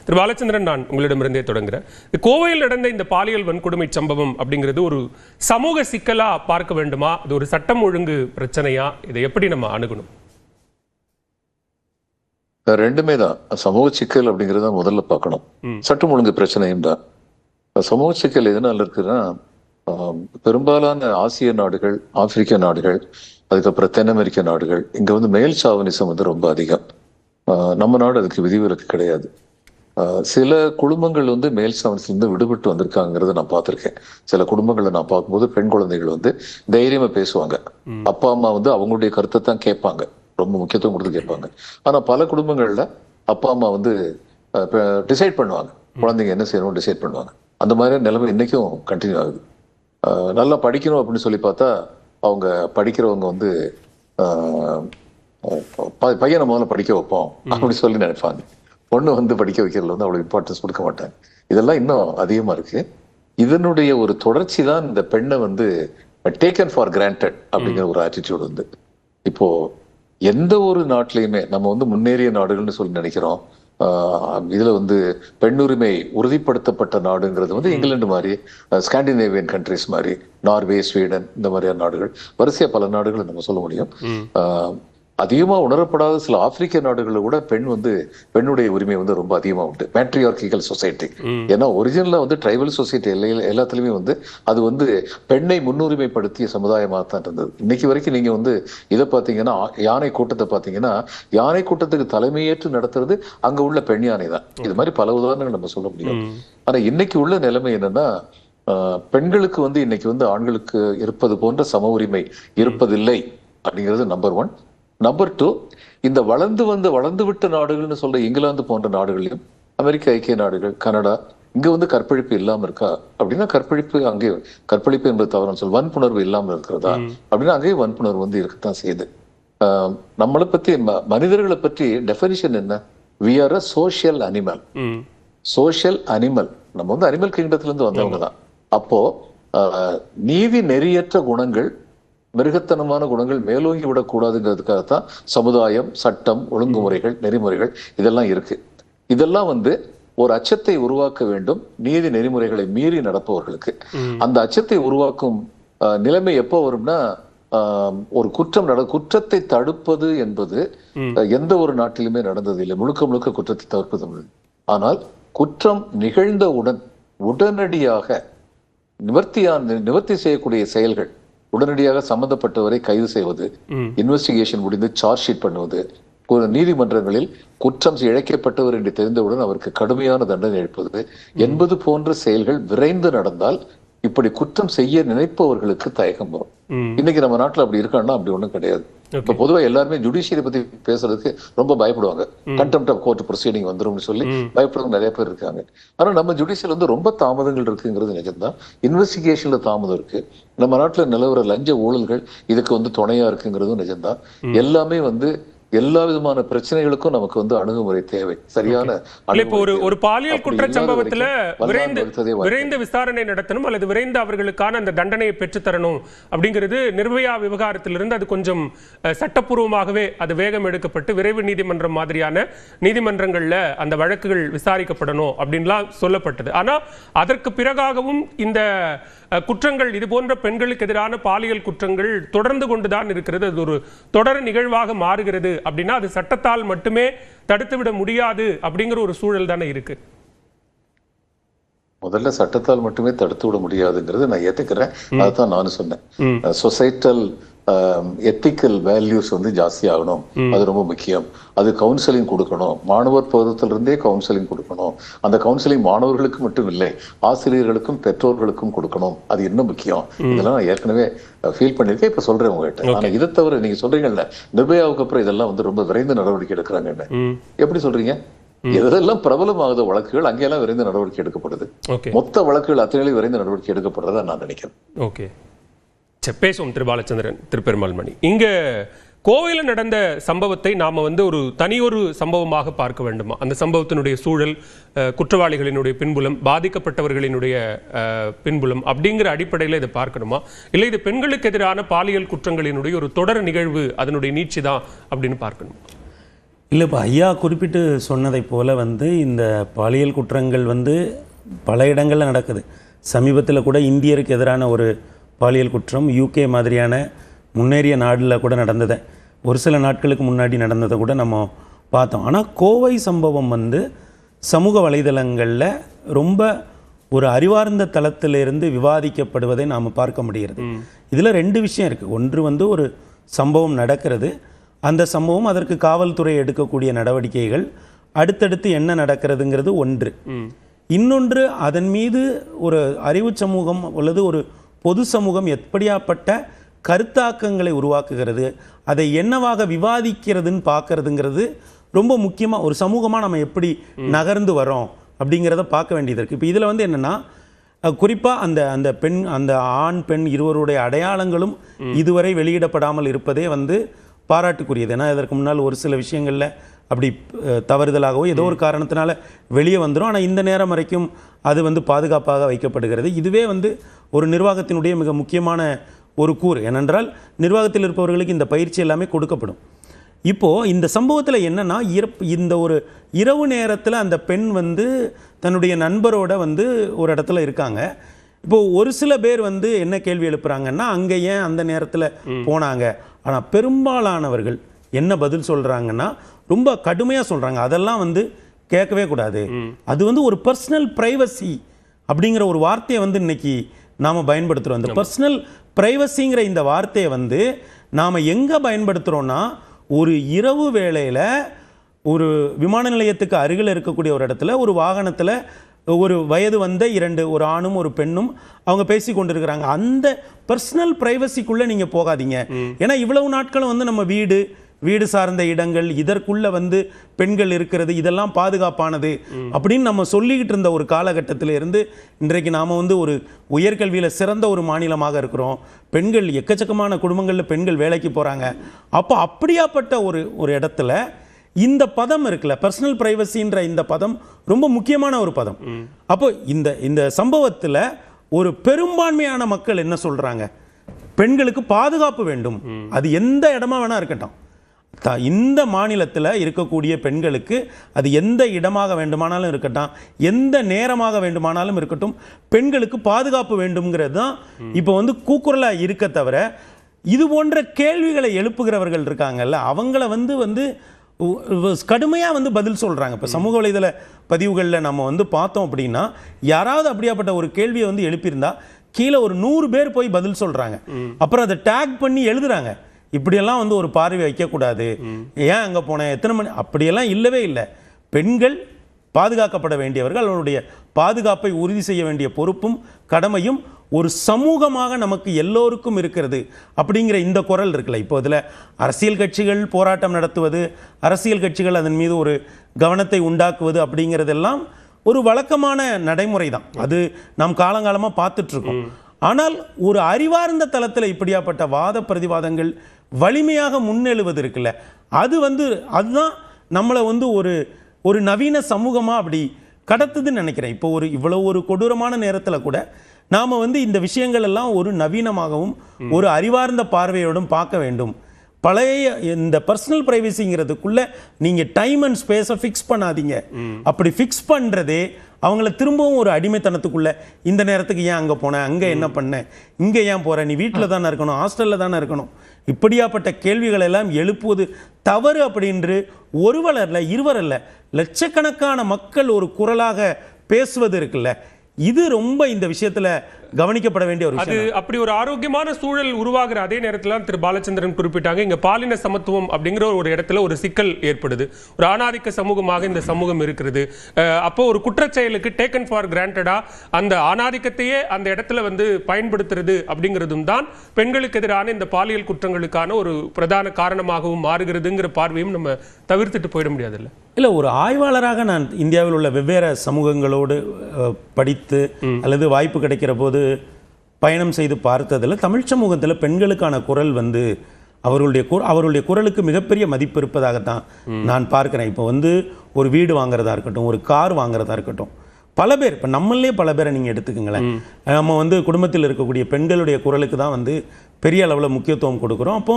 திரு பாலச்சந்திரன், நான் உங்களிடமிருந்தே தொடங்குகிறேன். கோவையில் நடந்த இந்த பாலியல் வன்கொடுமை சம்பவம் அப்படிங்கிறது ஒரு சமூக சிக்கலா பார்க்க வேண்டுமா, அது ஒரு சட்டம் ஒழுங்கு பிரச்சனையா, இதை எப்படி நம்ம அணுகணும்? ரெண்டுமே தான். சமூக சிக்கல் அப்படிங்கிறத முதல்ல பார்க்கணும். சட்டம் ஒழுங்கு பிரச்சனையும் தான். சமூக சிக்கல் எதனால இருக்குன்னா, பெரும்பாலான ஆசிய நாடுகள், ஆப்பிரிக்க நாடுகள், அதுக்கப்புறம் தென் அமெரிக்க நாடுகள், இங்க வந்து மேல் சாவனிசம் வந்து ரொம்ப அதிகம். நம்ம நாடு அதுக்கு விதிவிலக்கு கிடையாது. சில குடும்பங்கள் வந்து மேல் சாவனிசத்திலிருந்து விடுபட்டு வந்திருக்காங்கிறத நான் பார்த்திருக்கேன். சில குடும்பங்களை நான் பார்க்கும்போது பெண் குழந்தைகள் வந்து தைரியமா பேசுவாங்க. அப்பா அம்மா வந்து அவங்களுடைய கருத்தை தான் கேட்பாங்க, ரொம்ப முக்கியத்துவம் கொடுத்து கேட்பாங்க. ஆனா பல குடும்பங்கள்ல அப்பா அம்மா வந்து டிசைட் பண்ணுவாங்க, குழந்தைங்க என்ன செய்யணும்னு டிசைட் பண்ணுவாங்க. அந்த மாதிரி நிலைமை இன்னைக்கும் கண்டினியூ ஆகுது. நல்லா படிக்கணும் அப்படின்னு சொல்லி பார்த்தா அவங்க படிக்கிறவங்க வந்து பையனை முதல்ல படிக்க வைப்போம் அப்படின்னு சொல்லி நினைப்பாங்க. பொண்ணு வந்து படிக்க வைக்கிறதுல வந்து அவ்வளவு இம்பார்ட்டன்ஸ் கொடுக்க மாட்டாங்க. இதெல்லாம் இன்னும் அதிகமா இருக்கு. இதனுடைய ஒரு தொடர்ச்சி தான் இந்த பெண்ணை வந்து டேக்கன் ஃபார் கிராண்டட் அப்படிங்கிற ஒரு ஆட்டிடியூட் வந்து இப்போ எந்த ஒரு நாட்டிலையுமே நம்ம வந்து முன்னேறிய நாடுகள்னு சொல்லி நினைக்கிறோம். இதுல வந்து பெண்ணுரிமை உறுதிப்படுத்தப்பட்ட நாடுங்கிறது வந்து இங்கிலாந்து மாதிரி, ஸ்காண்டினேவியன் கண்ட்ரிஸ் மாதிரி, நார்வே, ஸ்வீடன், இந்த மாதிரியான நாடுகள், வரிசையா பல நாடுகளை நம்ம சொல்ல முடியும். அதிகமா உணரப்படாத சில ஆப்பிரிக்க நாடுகளில் கூட பெண்ணுடைய உரிமை வந்து ரொம்ப அதிகமா உண்டு. மேட்ரியார்கிக்கல் சொசைட்டி. ஏன்னா ஒரிஜினலா வந்து ட்ரைபல் சொசைட்டி எல்லாத்துலயுமே வந்து அது வந்து பெண்ணை முன்னுரிமைப்படுத்திய சமுதாயமாக தான் இருந்தது. இன்னைக்கு வரைக்கும் நீங்க வந்து இதை பாத்தீங்கன்னா, யானை கூட்டத்தை பாத்தீங்கன்னா, யானை கூட்டத்துக்கு தலைமையேற்று நடத்துறது அங்க உள்ள பெண் யானை தான். இது மாதிரி பல உதாரணங்கள் நம்ம சொல்ல முடியும். ஆனா இன்னைக்கு உள்ள நிலைமை என்னன்னா, பெண்களுக்கு வந்து இன்னைக்கு வந்து ஆண்களுக்கு இருப்பது போன்ற சம உரிமை இருப்பதில்லை அப்படிங்கிறது நம்பர் 1. நம்பர் 2, இந்த வளர்ந்து விட்ட நாடுகள்னு சொல்ற இங்கிலாந்து போன்ற நாடுகளையும், அமெரிக்க ஐக்கிய நாடுகள், கனடா, இங்க வந்து கற்பழிப்பு இல்லாம இருக்கா அப்படின்னா, கற்பழிப்பு என்பது தவறுன்னு சொல்ல, வன்புணர்வு இல்லாம இருக்கிறதா அப்படின்னா அங்கேயும் வன்புணர்வு வந்து இருக்கத்தான் செய்யுது. நம்மளை பத்தி, மனிதர்களை பற்றி டெஃபினிஷன் என்ன? we are a social animal. Social animal. நம்ம வந்து அனிமல் கிங்டத்துல இருந்து வந்தவங்க தான். அப்போ நீதி நெறியற்ற குணங்கள், மிருகத்தனமான குணங்கள் மேலோங்கி விடக்கூடாதுங்கிறதுக்காகத்தான் சமுதாயம், சட்டம், ஒழுங்குமுறைகள், நெறிமுறைகள் இதெல்லாம் இருக்கு. இதெல்லாம் வந்து ஒரு அச்சத்தை உருவாக்க வேண்டும் நீதி நெறிமுறைகளை மீறி நடப்பவர்களுக்கு. அந்த அச்சத்தை உருவாக்கும் நிலைமை எப்போ வரும்னா, ஒரு குற்றத்தை தடுப்பது என்பது எந்த ஒரு நாட்டிலுமே நடந்தது இல்லை. முழுக்க குற்றத்தை தவிர்ப்பது. ஆனால் குற்றம் நிகழ்ந்தவுடன் உடனடியாக நிவர்த்தி செய்யக்கூடிய செயல்கள், உடனடியாக சம்பந்தப்பட்டவரை கைது செய்வது, இன்வெஸ்டிகேஷன் முடிந்து சார்ஜ் ஷீட் பண்ணுவது, நீதிமன்றங்களில் குற்றம் இழைக்கப்பட்டவர் என்று தெரிந்தவுடன் அவருக்கு கடுமையான தண்டனை அளிப்பது என்பது போன்ற செயல்கள் விரைந்து நடந்தால் இப்படி குற்றம் செய்ய நினைப்பவர்களுக்கு தயக்கம் வரும். இன்னைக்கு நம்ம நாட்டுல அப்படி இருக்கான்னா அப்படி ஒண்ணும் கிடையாது. இப்ப பொதுவா எல்லாருமே ஜுடிஷியரி பத்தி பேசுறதுக்கு ரொம்ப பயப்படுவாங்க. கண்டெம்ப்ட் ஆஃப் கோர்ட் ப்ரொசீடிங் வந்துரும்னு சொல்லி பயப்படுறவங்க நிறைய பேர் இருக்காங்க. ஆனா நம்ம ஜுடிஷியல் வந்து ரொம்ப தாமதங்கள் இருக்குங்கிறது நிஜம்தான். இன்வெஸ்டிகேஷன்ல தாமதம் இருக்கு. நம்ம நாட்டுல நிலவர லஞ்ச ஊழல்கள் இதுக்கு வந்து துணையா இருக்குங்கிறதும் நிஜம்தான். எல்லாமே வந்து எல்லா விதமான பிரச்சனைகளுக்கும் நமக்கு வந்து அணுகுமுறை தேவை, சரியான. இப்போ ஒரு பாலியல் குற்ற சம்பவத்துல விரைந்த விசாரணை நடத்தணும் அல்லது விரைந்து அவர்களுக்கான அந்த தண்டனையை பெற்றுத்தரணும் அப்படிங்கிறது நிர்பயா விவகாரத்திலிருந்து அது கொஞ்சம் சட்டப்பூர்வமாகவே அது வேகம் எடுக்கப்பட்டு விரைவு நீதிமன்றம் மாதிரியான நீதிமன்றங்கள்ல அந்த வழக்குகள் விசாரிக்கப்படணும் அப்படின்லாம் சொல்லப்பட்டது. ஆனா அதற்கு பிறகாகவும் இந்த குற்றங்கள், இது போன்ற பெண்களுக்கு எதிரான பாலியல் குற்றங்கள் தொடர்ந்து கொண்டுதான் இருக்கிறது. அது ஒரு தொடர் நிகழ்வாக மாறுகிறது அப்படின்னா அது சட்டத்தால் மட்டுமே தடுத்துவிட முடியாது அப்படிங்கிற ஒரு சூழல் தானே இருக்கு. முதல்ல சட்டத்தால் மட்டுமே தடுத்து விட முடியாதுங்கிறது நான் ஏத்துக்கிறேன். அதுதான் நானும் சொன்னேன். சொசைட்டல் எத்திக்கல் வேல்யூஸ் வந்து ஜாஸ்தி ஆகணும், அது ரொம்ப முக்கியம். அது கவுன்சிலிங் கொடுக்கணும், மாணவர் பருவத்திலிருந்தே கவுன்சிலிங் கொடுக்கணும். அந்த கவுன்சிலிங் மாணவர்களுக்கு மட்டும் இல்லை, ஆசிரியர்களுக்கும் பெற்றோர்களுக்கும் கொடுக்கணும், அது இன்னும் முக்கியம். இதெல்லாம் நான் ஏற்கனவே ஃபீல் பண்ணிருக்கேன், இப்ப சொல்றேன் உங்ககிட்ட. ஆனா இதை தவிர நீங்க சொல்றீங்கல்ல, நிர்பயாவுக்கு அப்புறம் இதெல்லாம் வந்து ரொம்ப விரைந்து நடவடிக்கை எடுக்கிறாங்க, எப்படி சொல்றீங்க? எதெல்லாம் பிரபலமாகுத வழக்குகள் அங்கெல்லாம் விரைந்து நடவடிக்கை எடுக்கப்படுது. மொத்த வழக்குகள் அத்தனையிலும் விரைந்து நடவடிக்கை எடுக்கப்படுறதா நான் நினைக்கிறேன். ஓகே, பேசுவோம். திரு பாலச்சந்திரன், திரு பெருமாள்மணி, இங்க கோவையில் நடந்த சம்பவத்தை நாம வந்து தனியொரு சம்பவமாக பார்க்க வேண்டுமா? அந்த சம்பவத்தினுடைய சூழல், குற்றவாளிகளினுடைய பின்புலம், பாதிக்கப்பட்டவர்களினுடைய பின்புலம் அப்படிங்கிற அடிப்படையில் இதை பார்க்கணுமா, இல்லை இது பெண்களுக்கு எதிரான பாலியல் குற்றங்களினுடைய ஒரு தொடர் நிகழ்வு, அதனுடைய நீட்சி தான் அப்படின்னு பார்க்கணுமா? இல்லை, இப்போ ஐயா குறிப்பிட்டு சொன்னதை போல் இந்த பாலியல் குற்றங்கள் பல இடங்களில் நடக்குது. சமீபத்தில் கூட இந்தியருக்கு எதிரான ஒரு பாலியல் குற்றம் UK மாதிரியான முன்னேறிய நாடில் கூட நடந்ததை, ஒரு சில நாட்களுக்கு முன்னாடி நடந்ததை கூட நம்ம பார்த்தோம். ஆனால் கோவை சம்பவம் சமூக வலைதளங்களில் ரொம்ப ஒரு அறிவார்ந்த தளத்திலிருந்து விவாதிக்கப்படுவதை நாம் பார்க்க முடிகிறது. இதில் 2 விஷயம் இருக்குது. ஒன்று ஒரு சம்பவம் நடக்கிறது, அந்த சம்பவம் அதற்கு காவல்துறை எடுக்கக்கூடிய நடவடிக்கைகள், அடுத்தடுத்து என்ன நடக்கிறதுங்கிறது ஒன்று. இன்னொன்று, அதன் மீது ஒரு அறிவு சமூகம் அல்லது ஒரு பொது சமூகம் எப்படியாப்பட்ட கருத்தாக்கங்களை உருவாக்குகிறது, அதை என்னவாக விவாதிக்கிறதுன்னு பார்க்கறதுங்கிறது ரொம்ப முக்கியமாக. ஒரு சமூகமாக நம்ம எப்படி நகர்ந்து வரோம் அப்படிங்கிறத பார்க்க வேண்டியது இருக்குது. இப்போ இதில் என்னென்னா, குறிப்பாக அந்த பெண், அந்த ஆண் பெண் இருவருடைய அடையாளங்களும் இதுவரை வெளியிடப்படாமல் இருப்பதே பாராட்டுக்குரியது. ஏன்னா இதற்கு முன்னால் ஒரு சில விஷயங்களில் அப்படி தவறுதலாகவோ ஏதோ ஒரு காரணத்தினால வெளியே வந்துடும். ஆனால் இந்த நேரம் வரைக்கும் அது பாதுகாப்பாக வைக்கப்படுகிறது. இதுவே ஒரு நிர்வாகத்தினுடைய மிக முக்கியமான ஒரு கூறு. ஏனென்றால் நிர்வாகத்தில் இருப்பவர்களுக்கு இந்த பயிற்சி எல்லாமே கொடுக்கப்படும். இப்போது இந்த சம்பவத்தில் என்னென்னா, இந்த ஒரு இரவு நேரத்தில் அந்த பெண் தன்னுடைய நண்பரோட ஒரு இடத்துல இருக்காங்க. இப்போது ஒரு சில பேர் என்ன கேள்வி எழுப்புறாங்கன்னா, அங்கே ஏன் அந்த நேரத்தில் போனாங்க? ஆனால் பெரும்பாலானவர்கள் என்ன பதில் சொல்கிறாங்கன்னா, ரொம்ப கடுமையாக சொல்கிறாங்க, அதெல்லாம் கேட்கவே கூடாது, அது ஒரு பர்சனல் ப்ரைவசி அப்படிங்கிற ஒரு வார்த்தையை இன்னைக்கு நாம் பயன்படுத்துகிறோம். இந்த பர்சனல் ப்ரைவசிங்கிற இந்த வார்த்தையை நாம் எங்கே பயன்படுத்துகிறோன்னா, ஒரு இரவு வேளையில் ஒரு விமான நிலையத்துக்கு அருகில் இருக்கக்கூடிய ஒரு இடத்துல ஒரு வாகனத்தில் ஒரு வயது ஒரு ஆணும் ஒரு பெண்ணும் அவங்க பேசி கொண்டிருக்கிறாங்க. அந்த பர்சனல் ப்ரைவசிக்குள்ளே நீங்கள் போகாதீங்க. ஏன்னா இவ்வளவு நாட்களும் நம்ம வீடு சார்ந்த இடங்கள், இதற்குள்ள பெண்கள் இருக்கிறது, இதெல்லாம் பாதுகாப்பானது அப்படின்னு நம்ம சொல்லிக்கிட்டு இருந்த ஒரு காலகட்டத்தில் இருந்து இன்றைக்கு நாம் ஒரு உயர்கல்வியில் சிறந்த ஒரு மாநிலமாக இருக்கிறோம். பெண்கள் எக்கச்சக்கமான குடும்பங்களில் பெண்கள் வேலைக்கு போகிறாங்க. அப்போ அப்படியாப்பட்ட ஒரு இடத்துல இந்த பதம் இருக்குல்ல, பர்சனல் பிரைவசின்ற இந்த பதம் ரொம்ப முக்கியமான ஒரு பதம். அப்போ இந்த சம்பவத்தில் ஒரு பெரும்பான்மையான மக்கள் என்ன சொல்றாங்க? பெண்களுக்கு பாதுகாப்பு வேண்டும், அது எந்த இடமா வேணா இருக்கட்டும். இந்த மாநிலத்தில் இருக்கக்கூடிய பெண்களுக்கு அது எந்த இடமாக வேண்டுமானாலும் இருக்கட்டும், எந்த நேரமாக வேண்டுமானாலும் இருக்கட்டும், பெண்களுக்கு பாதுகாப்பு வேண்டும்ங்கிறது தான் இப்போ கூக்குரலாக இருக்க தவிர, இது போன்ற கேள்விகளை எழுப்புகிறவர்கள் இருக்காங்கல்ல, அவங்கள கடுமையாக பதில் சொல்கிறாங்க. இப்போ சமூக வலைதள பதிவுகளில் நம்ம பார்த்தோம் அப்படின்னா, யாராவது அப்படியாப்பட்ட ஒரு கேள்வியை எழுப்பியிருந்தா கீழே ஒரு 100 பேர் போய் பதில் சொல்கிறாங்க. அப்புறம் அதை டேக் பண்ணி எழுதுறாங்க, இப்படியெல்லாம் ஒரு பார்வை வைக்கக்கூடாது, ஏன் அங்கே போனேன், எத்தனை மணி, அப்படியெல்லாம் இல்லவே இல்லை. பெண்கள் பாதுகாக்கப்பட வேண்டியவர்கள், அவருடைய பாதுகாப்பை உறுதி செய்ய வேண்டிய பொறுப்பும் கடமையும் ஒரு சமூகமாக நமக்கு எல்லோருக்கும் இருக்கிறது அப்படிங்கிற இந்த குரல் இருக்குல்ல. இப்போ இதில் அரசியல் கட்சிகள் போராட்டம் நடத்துவது, அரசியல் கட்சிகள் அதன் மீது ஒரு கவனத்தை உண்டாக்குவது அப்படிங்கிறதெல்லாம் ஒரு வழக்கமான நடைமுறை தான். அது நாம் காலங்காலமாக பார்த்துட்ருக்கோம். ஆனால் ஒரு அறிவார்ந்த தளத்தில் இப்படியாப்பட்ட வாத பிரதிவாதங்கள் வலிமையாக முன்னெழுவது இருக்குல்ல, அதுதான் நம்மளை ஒரு நவீன சமூகமாக அப்படி கடத்துதுன்னு நினைக்கிறேன். இப்போ இவ்வளோ ஒரு கொடூரமான நேரத்தில் கூட நாம் இந்த விஷயங்கள் எல்லாம் ஒரு நவீனமாகவும் ஒரு அறிவார்ந்த பார்வையோடும் பார்க்க வேண்டும். பழைய இந்த பர்சனல் பிரைவசிங்கிறதுக்குள்ள நீங்கள் டைம் அண்ட் ஸ்பேஸை ஃபிக்ஸ் பண்ணாதீங்க. அப்படி ஃபிக்ஸ் பண்ணுறதே அவங்கள திரும்பவும் ஒரு அடிமைத்தனத்துக்குள்ள, இந்த நேரத்துக்கு ஏன் அங்கே போனேன், அங்கே என்ன பண்ணேன், இங்கே ஏன் போகிறேன், நீ வீட்டில் தானே இருக்கணும், ஹாஸ்டலில் தானே இருக்கணும், இப்படியாப்பட்ட கேள்விகள் எல்லாம் எழுப்புவது தவறு அப்படின்று ஒருவர் அல்ல, இருவர் அல்ல, லட்சக்கணக்கான மக்கள் ஒரு குரலாக பேசுவது இருக்குல்ல, இது ரொம்ப இந்த விஷயத்துல கவனிக்கப்பட வேண்டிய ஒரு விஷயம். அது அப்படி ஒரு ஆரோக்கியமான சூழல் உருவாகிற அதே நேரத்தில் திரு பாலச்சந்திரன் குறிப்பிட்டாங்க, இங்க பாலின சமத்துவம் அப்படிங்கிற ஒரு இடத்துல ஒரு சிக்கல் ஏற்படுது. ஒரு ஆணாதிக்க சமூகமாக இந்த சமூகம் இருக்கிறது. அப்போ ஒரு குற்றச்செயலுக்கு டேக்கன் ஃபார் கிராண்டடா அந்த ஆணாதிக்கத்தையே அந்த இடத்துல பயன்படுத்துறது அப்படிங்கிறதும் தான் பெண்களுக்கு எதிரான இந்த பாலியல் குற்றங்களுக்கான ஒரு பிரதான காரணமாகவும் மாறுகிறதுங்கிற பார்வையும் நம்ம தவிர்த்துட்டு போயிட முடியாதுல்ல. இல்லை, ஒரு ஆய்வாளராக நான் இந்தியாவில் உள்ள வெவ்வேறு சமூகங்களோடு படித்து அல்லது வாய்ப்பு கிடைக்கிற போது பயணம் செய்து பார்த்ததில் தமிழ் சமூகத்தில் பெண்களுக்கான குரல் அவர்களுடைய குரலுக்கு மிகப்பெரிய மதிப்பு இருப்பதாகத்தான் நான் பார்க்கிறேன். இப்போ ஒரு வீடு வாங்குறதா இருக்கட்டும், ஒரு கார் வாங்குறதா இருக்கட்டும், பல பேர், இப்போ நம்மளே பல பேரை நீங்கள் எடுத்துக்கங்களேன், நம்ம குடும்பத்தில் இருக்கக்கூடிய பெண்களுடைய குரலுக்கு தான் பெரிய அளவில் முக்கியத்துவம் கொடுக்குறோம். அப்போ